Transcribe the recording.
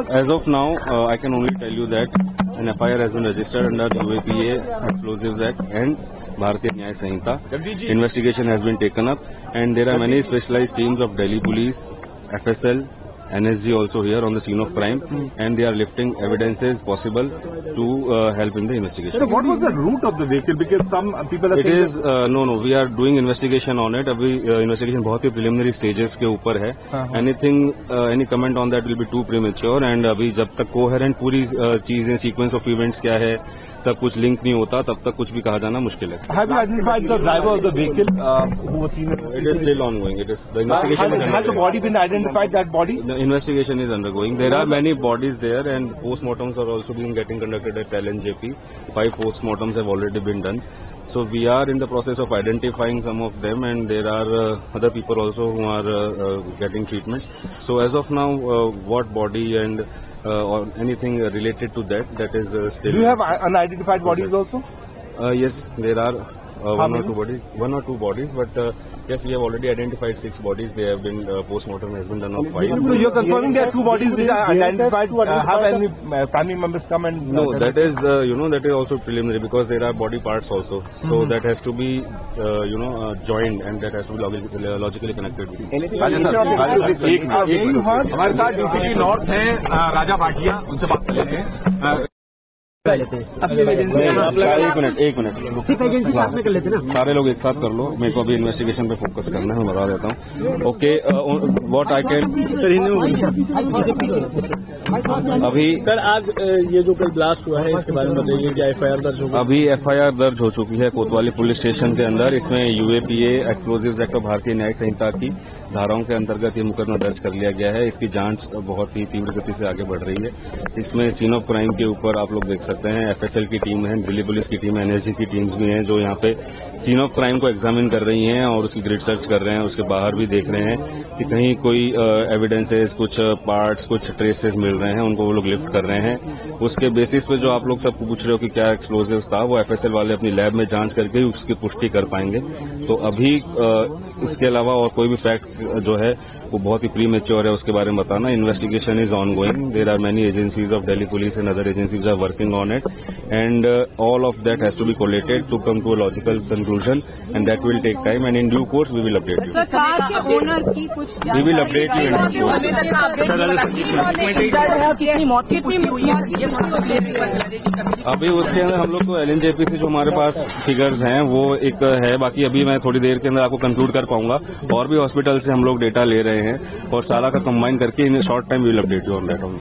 As of now, I can only tell you that an FIR has been registered under UAPA Explosives Act and Bharatiya Nyaya Sanhita. Investigation has been taken up, and there are many specialized teams of Delhi Police, FSL, NSG also here on the scene of crime, and they are lifting evidences possible to help in the investigation. So what was the route of the vehicle? Because some people are saying... It is, no, we are doing investigation on it. अभी investigation बहुत ही preliminary stages के ऊपर है. Anything, any comment on that will be too premature, and अभी जब तक coherent पूरी चीजें, sequence of events क्या है, सब कुछ लिंक नहीं होता, तब तक कुछ भी कहा जाना मुश्किल है. Have you identified the driver of the vehicle who was seen? It is still ongoing. It is the investigation. Has the body been identified? That body? The investigation is undergoing. There are many bodies there, and postmortems are also being getting conducted at LNJP. 5 postmortems have already been done. So we are in the process of identifying some of them, and there are other people also who are getting treatments. So as of now, what body and or anything related to that is still... Do you have unidentified bodies also? Yes, there are one or two bodies, but yes, we have already identified 6 bodies. They have been, post-mortem has been done of 5. So you're confirming there are 2 bodies which are identified. Have any family members come and... No, that is, that is also preliminary, because there are body parts also. So that has to be, joined, and that has to be logically connected with it. हमारे साथ DCP north हैं राजा भाटिया, उनसे बात कर लेते हैं. एक minute सिर्फ एजेंसी साथ में कर लेते ना. सारे लोग एक साथ कर लो. मेरे को अभी इन्वेस्टिगेशन पे फोकस करना है, मैं बता देता हूँ. ओके, व्हाट आई कैन अभी सर, आज ये जो कल ब्लास्ट हुआ है इसके बारे में बताइए. क्या FIR दर्ज हो? अभी FIR दर्ज हो चुकी है कोतवाली पुलिस स्टेशन के अंदर. इसमें UAPA एक्सप्लोजिव्स एक्ट और भारतीय न्याय संहिता की धाराओं के अंतर्गत ये मुकदमा दर्ज कर लिया गया है. इसकी जांच बहुत ही तीव्र गति से आगे बढ़ रही है. इसमें सीन ऑफ क्राइम के ऊपर आप लोग देख सकते हैं FSL की टीम है, दिल्ली पुलिस की टीम है, NSG की टीम्स भी हैं जो यहाँ पे सीन ऑफ क्राइम को एग्जामिन कर रही हैं और उसकी ग्रिड सर्च कर रहे हैं. उसके बाहर भी देख रहे हैं कि कहीं कोई एविडेंसेस, कुछ पार्ट्स, कुछ ट्रेसेस मिल रहे हैं, उनको वो लोग लिफ्ट कर रहे हैं. उसके बेसिस पे जो आप लोग सब पूछ रहे हो कि क्या एक्सप्लोजिव्स था, वो FSL वाले अपनी लैब में जांच करके ही उसकी पुष्टि कर पाएंगे. तो अभी इसके अलावा और कोई भी फैक्ट जो है वो बहुत ही प्रीमेच्योर है उसके बारे में बताना. Investigation is on going. There are many agencies of Delhi police and other agencies are working on it, and all of that has to be collated to come to a logical conclusion, and that will take time, and in due course we will update you. Car के owner की कुछ We will update you in due course. अभी उसके अंदर हम लोग को LNJP से जो हमारे पास फिगर्स हैं वो एक है. बाकी अभी मैं थोड़ी देर के अंदर आपको कंक्लूड कर पाऊंगा. और भी हॉस्पिटल से हम लोग डेटा ले रहे हैं और सारा का कंबाइन करके in short time we will update you on that.